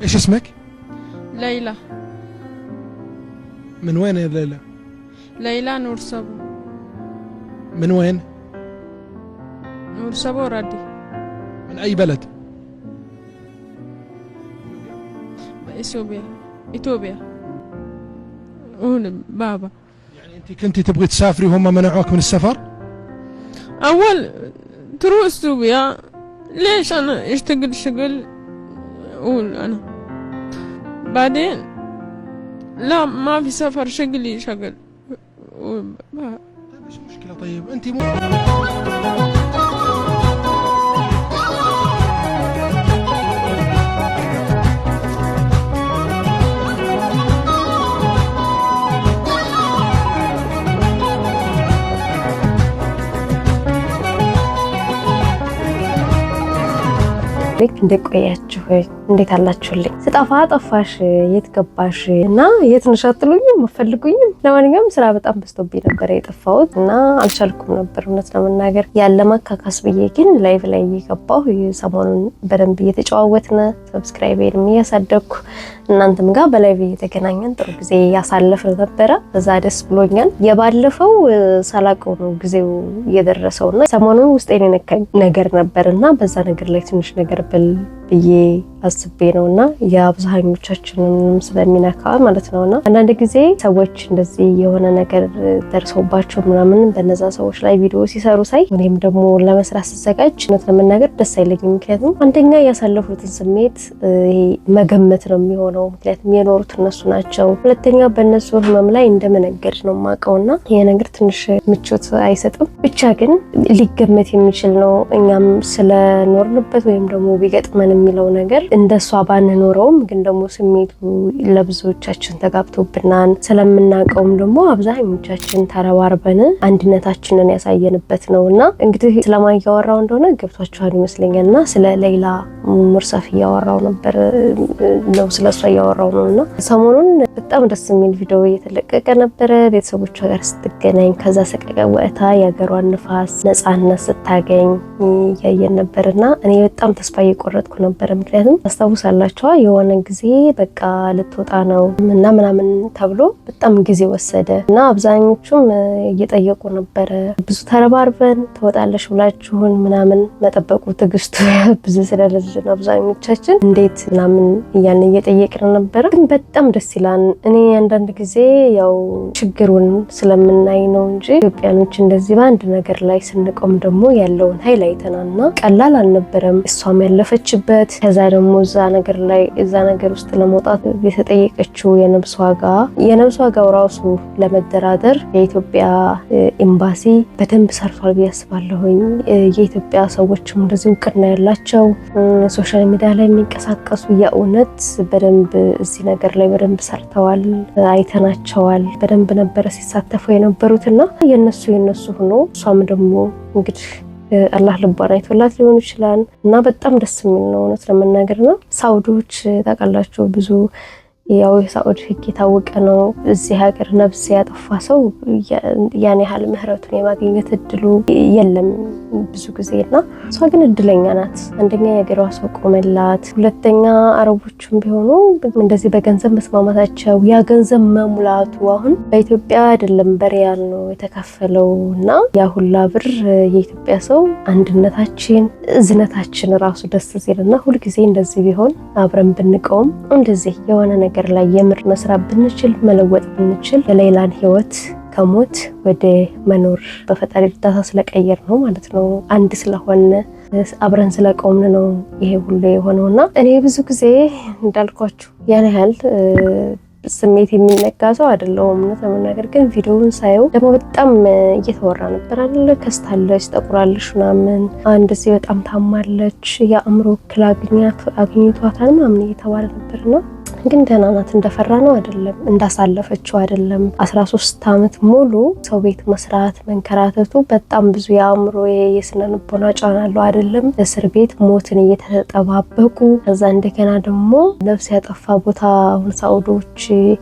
ايش اسمك؟ ليلى. من وين يا ليلى؟ ليلى نور صبو. من وين؟ نور صبو ردي. من اي بلد؟ إثيوبيا. هون بابا. يعني انت كنتي تبغي تسافري وهم منعوك من السفر؟ اول تروح إثيوبيا. ليش انا اشتغل شغل اقول انا بعدين لا ما في سفر شغلي شغل. طيب ايش المشكلة؟ طيب انت እንደቆያችሁ እንዴት አላችሁልኝ? ስጠፋ ጠፋሽ የት ገባሽ እና የት ነሻጥሉኝም መፈልጉኝም። ለማንኛውም ስራ በጣም በዝቶብኝ ነበር የጠፋሁት እና አልቻልኩም ነበር እውነት ለመናገር ያለ ማካካስ ብዬ ግን ላይቭ ላይ እየገባሁ ሰሞኑን በደንብ እየተጨዋወትን ሰብስክራይቤንም እያሳደግኩ እናንተም ጋር በላይቭ እየተገናኘን ጥሩ ጊዜ ያሳለፍን ነበረ። በዛ ደስ ብሎኛል። የባለፈው ሳላቀው ነው ጊዜው እየደረሰውና ሰሞኑን ውስጤን የነካኝ ነገር ነበርና በዛ ነገር ላይ ትንሽ ነገር ብል ብዬ አስቤ ነውና የአብዛኞቻችንን ስለሚነካ ማለት ነውና አንዳንድ ጊዜ ሰዎች እንደዚህ የሆነ ነገር ደርሶባቸው ምናምን በነዛ ሰዎች ላይ ቪዲዮ ሲሰሩ ሳይ እኔም ደግሞ ለመስራት ስዘጋጅ እውነት ለመናገር ደስ አይለኝም። ምክንያቱም አንደኛ ያሳለፉትን ስሜት መገመት ነው የሚሆነው፣ ምክንያቱም የኖሩት እነሱ ናቸው። ሁለተኛ በእነሱ ህመም ላይ እንደመነገድ ነው የማውቀውና ይሄ ነገር ትንሽ ምቾት አይሰጥም። ብቻ ግን ሊገመት የሚችል ነው። እኛም ስለኖርንበት ወይም ደግሞ ቢገጥመን የሚለው ነገር እንደሷ ባንኖረውም ግን ደግሞ ስሜቱ ለብዙዎቻችን ተጋብቶብናል። ስለምናቀውም ደግሞ አብዛኞቻችን ተረባርበን አንድነታችንን ያሳየንበት ነውና እንግዲህ ስለማን እያወራው እንደሆነ ገብቷችኋል ይመስለኛልና ስለ ሌይላ ሙርሰፍ እያወራው ነበር ነው ስለሷ እያወራው ነውና ሰሞኑን በጣም ደስ የሚል ቪዲዮ እየተለቀቀ ነበረ። ቤተሰቦቿ ጋር ስትገናኝ ከዛ ሰቀቀ ወጣ የሀገሯን ንፋስ ነፃነት ስታገኝ ያየን ነበርና እኔ በጣም ተስፋ እየቆረጥኩ ነበር። ምክንያቱም አስታውሳላችሁ የሆነ ጊዜ በቃ ልትወጣ ነው እና ምናምን ተብሎ በጣም ጊዜ ወሰደ እና አብዛኞቹም እየጠየቁ ነበር ብዙ ተረባርበን ትወጣለሽ ብላችሁን ምናምን መጠበቁ ትግስቱ ብዙ ስለሌለ አብዛኞቻችን እንዴት ምናምን እያልን እየጠየቅን ነበር። ግን በጣም ደስ ይላል። እኔ አንዳንድ ጊዜ ያው ችግሩን ስለምናይ ነው እንጂ ኢትዮጵያኖች እንደዚህ በአንድ ነገር ላይ ስንቆም ደግሞ ያለውን ኃይል አይተናልና ቀላል አልነበረም። እሷም ያለፈችበት ከዛ ደግሞ እዛ ነገር ውስጥ ለመውጣት የተጠየቀችው የነብስ ዋጋው ራሱ ለመደራደር የኢትዮጵያ ኤምባሲ በደንብ ሰርቷል ብዬ አስባለሁኝ። የኢትዮጵያ ሰዎችም እንደዚህ እውቅና ያላቸው ሶሻል ሚዲያ ላይ የሚንቀሳቀሱ የእውነት በደንብ እዚህ ነገር ላይ በደንብ ሰርተዋል፣ አይተናቸዋል። በደንብ ነበረ ሲሳተፉ የነበሩትና የነሱ ሆኖ እሷም ደግሞ እንግዲህ አላህ ልቧን አይቶላት ሊሆን ይችላል እና በጣም ደስ የሚል ነው እውነት ለመናገርና ሳውዲዎች ታውቃላችሁ ብዙ ያው የሳውዲ ህግ የታወቀ ነው። እዚህ ሀገር ነፍስ ያጠፋ ሰው ያን ያህል ምህረቱን የማግኘት እድሉ የለም ብዙ ጊዜና እሷ ግን እድለኛ ናት። አንደኛ የሀገሯ ሰው ቆመላት፣ ሁለተኛ አረቦችም ቢሆኑ እንደዚህ በገንዘብ መስማማታቸው ያ ገንዘብ መሙላቱ አሁን በኢትዮጵያ አይደለም በሪያል ነው የተከፈለውና ያ ሁላ ብር የኢትዮጵያ ሰው አንድነታችን እዝነታችን ራሱ ደስ ሲልና ሁሉ ጊዜ እንደዚህ ቢሆን አብረን ብንቆም እንደዚህ የሆነ ነገር ላይ የምር መስራት ብንችል መለወጥ ብንችል የሌላን ህይወት ከሞት ወደ መኖር በፈጣሪ እርዳታ ስለቀየር ነው ማለት ነው። አንድ ስለሆነ አብረን ስለቆምን ነው ይሄ ሁሉ የሆነውና እኔ ብዙ ጊዜ እንዳልኳችሁ ያን ያህል ስሜት የሚነካ ሰው አይደለሁም ለመናገር። ግን ቪዲዮውን ሳየው ደግሞ በጣም እየተወራ ነበር አይደል? ከስታለች፣ ጠቁራለች ምናምን አንድ እዚህ በጣም ታማለች፣ የአእምሮ እክል አግኝቷታል ምናምን እየተባለ ነበርና ግን ደህና ናት። እንደፈራ ነው አይደለም፣ እንዳሳለፈችው አይደለም። 13 ዓመት ሙሉ ሰው ቤት መስራት መንከራተቱ በጣም ብዙ የአእምሮ የስነ ልቦና ጫና አለው አይደለም። እስር ቤት ሞትን እየተጠባበቁ ከዛ እንደገና ደግሞ ነፍስ ያጠፋ ቦታ አሁን ሳውዲዎች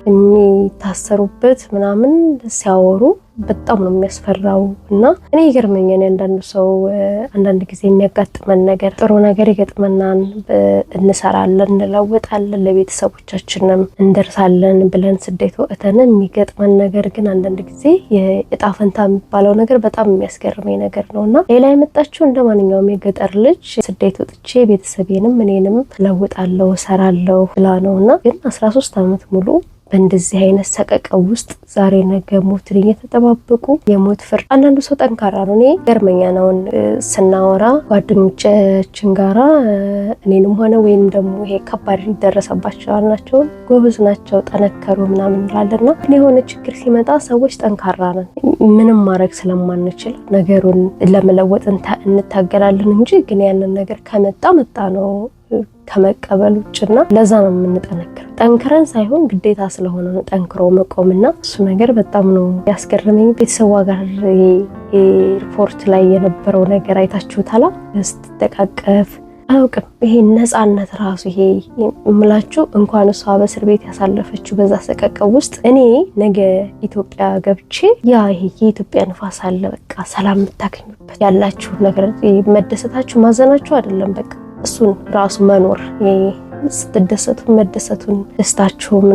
የሚታሰሩበት ምናምን ሲያወሩ በጣም ነው የሚያስፈራው። እና እኔ ይገርመኛል አንዳንድ ሰው አንዳንድ ጊዜ የሚያጋጥመን ነገር ጥሩ ነገር ይገጥመናል፣ እንሰራለን፣ እንለወጣለን፣ ለቤተሰቦቻችንም እንደርሳለን ብለን ስደት ወጥተን የሚገጥመን ነገር ግን አንዳንድ ጊዜ የእጣ ፈንታ የሚባለው ነገር በጣም የሚያስገርመኝ ነገር ነውና ሌላ የመጣችው እንደማንኛውም የገጠር ልጅ ስደት ወጥቼ ቤተሰቤንም እኔንም ለውጣለሁ ሰራለሁ ብላ ነውና ግን 13 ዓመት ሙሉ በእንደዚህ አይነት ሰቀቀው ውስጥ ዛሬ ነገ ሞትን እየተጠባበቁ የሞት ፍርድ። አንዳንዱ ሰው ጠንካራ ነው። እኔ ገርመኛ ነው ስናወራ ጓደኞቻችን ጋራ እኔንም ሆነ ወይም ደግሞ ይሄ ከባድ ሊደረሰባቸው ናቸው ጎበዝ ናቸው ጠነከሩ ምናምን እንላለና ግን የሆነ ችግር ሲመጣ ሰዎች ጠንካራ ነን ምንም ማድረግ ስለማንችል ነገሩን ለመለወጥ እንታገላለን እንጂ ግን ያንን ነገር ከመጣ መጣ ነው ከመቀበል ውጭና ለዛ ነው የምንጠነክረው። ጠንክረን ሳይሆን ግዴታ ስለሆነ ነው ጠንክሮ መቆምና እሱ ነገር በጣም ነው ያስገረመኝ። ቤተሰቧ ጋር ኤርፖርት ላይ የነበረው ነገር አይታችሁታላ። ስትተቃቀፍ አውቅም ይሄ ነፃነት ራሱ ይሄ እምላችሁ እንኳን እሷ በእስር ቤት ያሳለፈችው በዛ ሰቀቀው ውስጥ እኔ ነገ ኢትዮጵያ ገብቼ ያ ይሄ የኢትዮጵያ ንፋስ አለ በቃ ሰላም የምታገኙበት ያላችሁ ነገር መደሰታችሁ ማዘናችሁ አይደለም በቃ እሱን ራሱ መኖር ስትደሰቱ መደሰቱን ደስታችሁን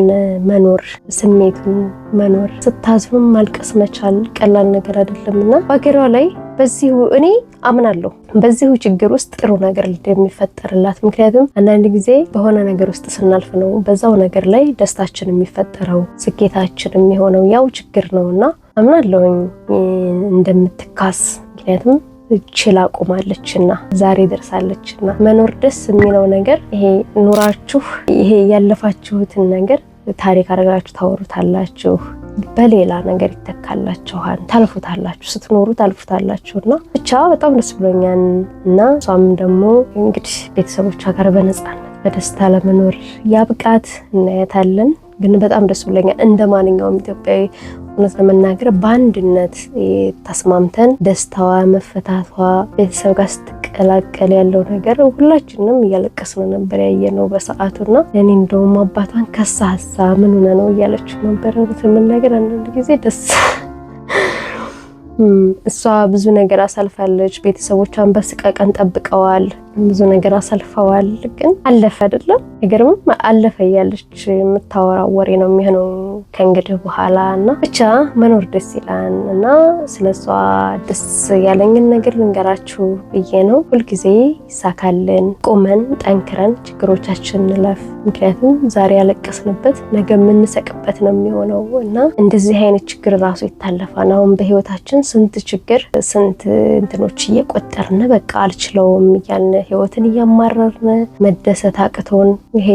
መኖር ስሜቱን መኖር ስታዝኑም ማልቀስ መቻል ቀላል ነገር አይደለምና በአገሯ ላይ በዚሁ እኔ አምናለሁ በዚሁ ችግር ውስጥ ጥሩ ነገር እንደሚፈጠርላት። ምክንያቱም አንዳንድ ጊዜ በሆነ ነገር ውስጥ ስናልፍ ነው በዛው ነገር ላይ ደስታችን የሚፈጠረው ስኬታችን የሚሆነው ያው ችግር ነውና አምናለሁኝ እንደምትካስ ምክንያቱም ችላ ቆማለችና ዛሬ ደርሳለችና መኖር ደስ የሚለው ነገር ይሄ ኑራችሁ ይሄ ያለፋችሁትን ነገር ታሪክ አድርጋችሁ ታወሩታላችሁ በሌላ ነገር ይተካላችኋል ታልፉታላችሁ ስትኖሩ ታልፉታላችሁና ብቻ በጣም ደስ ብሎኛል። እና እሷም ደግሞ እንግዲህ ቤተሰቦቿ ጋር በነፃነት በደስታ ለመኖር ያብቃት እናያታለን። ግን በጣም ደስ ብሎኛል እንደማንኛውም ኢትዮጵያዊ እውነት ለመናገር በአንድነት ተስማምተን ደስታዋ መፈታቷ ቤተሰብ ጋር ስትቀላቀል ያለው ነገር ሁላችንም እያለቀስን ነበር ያየነው በሰዓቱና እኔ እንደውም አባቷን ከሳሳ ምን ሆነ ነው እያለች ነበር። እውነት ለመናገር አንዳንድ ጊዜ ደስ እሷ ብዙ ነገር አሳልፋለች። ቤተሰቦቿን በስቃቀን ጠብቀዋል። ብዙ ነገር አሳልፈዋል። ግን አለፈ አይደለም ነገርም አለፈ ያለች የምታወራው ወሬ ነው የሚሆነው ከእንግዲህ በኋላና ብቻ መኖር ደስ ይላል። እና ስለሷ ደስ ያለኝን ነገር ልንገራችሁ ብዬ ነው። ሁልጊዜ ይሳካልን፣ ቆመን ጠንክረን ችግሮቻችን እንለፍ። ምክንያቱም ዛሬ ያለቀስንበት ነገ የምንሰቅበት ነው የሚሆነው እና እንደዚህ አይነት ችግር ራሱ ይታለፋል። አሁን በህይወታችን ስንት ችግር ስንት እንትኖች እየቆጠርን በቃ አልችለውም እያልን ህይወትን እያማረርን መደሰት አቅቶን ይሄ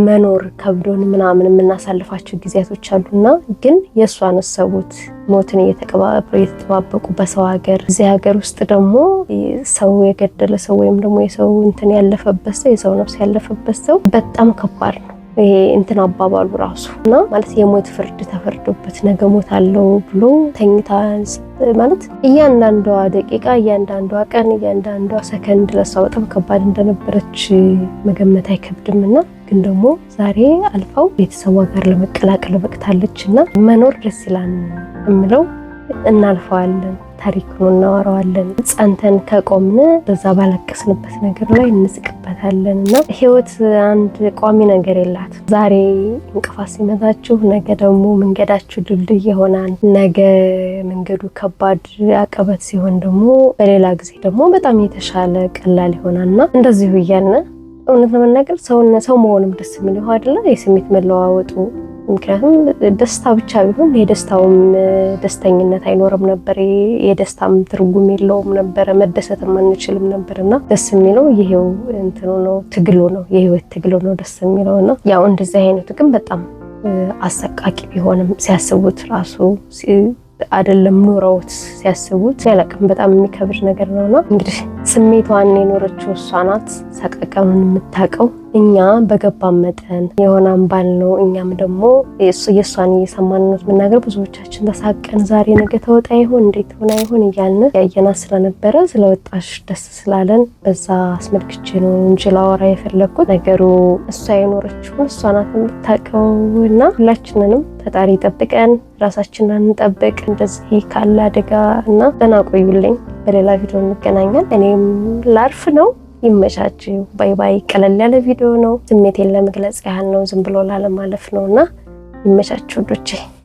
መኖር ከብዶን ምናምን የምናሳልፋቸው ጊዜያቶች አሉና ግን የሷን ሰውት ሞትን እየተጠባበቁ በሰው ሀገር እዚህ ሀገር ውስጥ ደግሞ ሰው የገደለ ሰው ወይም ደግሞ የሰው እንትን ያለፈበት ሰው የሰው ነፍስ ያለፈበት ሰው በጣም ከባድ ነው። ይሄ እንትን አባባሉ ራሱ እና ማለት የሞት ፍርድ ተፈርዶበት ነገ ሞት አለው ብሎ ተኝታ ማለት እያንዳንዷ ደቂቃ እያንዳንዷ ቀን እያንዳንዷ ሰከንድ ለሷ በጣም ከባድ እንደነበረች መገመት አይከብድምና ግን ደግሞ ዛሬ አልፋው ቤተሰቧ ጋር ለመቀላቀል በቅታለችና መኖር ደስ ይላል እምለው እናልፈዋለን። ታሪኩን እናወራዋለን። ጸንተን ከቆምን በዛ ባለቀስንበት ነገር ላይ እንስቅበታለንና ህይወት አንድ ቋሚ ነገር የላት። ዛሬ እንቅፋት ሲመታችሁ ነገ ደግሞ መንገዳችሁ ድልድይ ይሆናል። ነገ መንገዱ ከባድ አቀበት ሲሆን ደግሞ በሌላ ጊዜ ደግሞ በጣም የተሻለ ቀላል ይሆናልና እንደዚሁ እያልን እውነት ለመናገር ሰው መሆንም ደስ የሚለው አይደለ? የስሜት መለዋወጡ ምክንያቱም ደስታ ብቻ ቢሆን የደስታውም ደስተኝነት አይኖርም ነበር። የደስታም ትርጉም የለውም ነበር። መደሰትም አንችልም ነበርና ደስ የሚለው ይሄው እንትኑ ነው፣ ትግሉ ነው፣ የህይወት ትግሉ ነው ደስ የሚለውና ያው እንደዚህ አይነቱ ግን በጣም አሰቃቂ ቢሆንም ሲያስቡት ራሱ አይደለም ኑሮውት ሲያስቡት ያለቅም በጣም የሚከብድ ነገር ነውና እንግዲህ ስሜቷን የኖረችው እሷ ናት። ሰቀቀኑን የምታውቀው እኛ በገባን መጠን የሆነን ባል ነው። እኛም ደግሞ የእሷን እየሰማን ነው መናገር። ብዙዎቻችን ተሳቀን ዛሬ ነገ ተወጣ ይሆን እንዴት ሆና ይሆን እያልን ያየና ስለነበረ ስለወጣሽ ደስ ስላለን በዛ አስመልክቼ ነው እንጂ ላወራ የፈለኩት። ነገሩ እሷ የኖረችውን እሷ ናት የምታውቀው እና ሁላችንንም ፈጣሪ ጠብቀን ራሳችንን እንጠብቅ እንደዚህ ካለ አደጋ እና ደህና ቆዩልኝ። በሌላ ቪዲዮ እንገናኛለን። እኔም ላርፍ ነው። ይመቻችሁ። ባይ ባይ። ቀለል ያለ ቪዲዮ ነው። ስሜቴን ለመግለጽ ያህል ነው። ዝም ብሎ ላለማለፍ ነውና ይመቻችሁ ዶቼ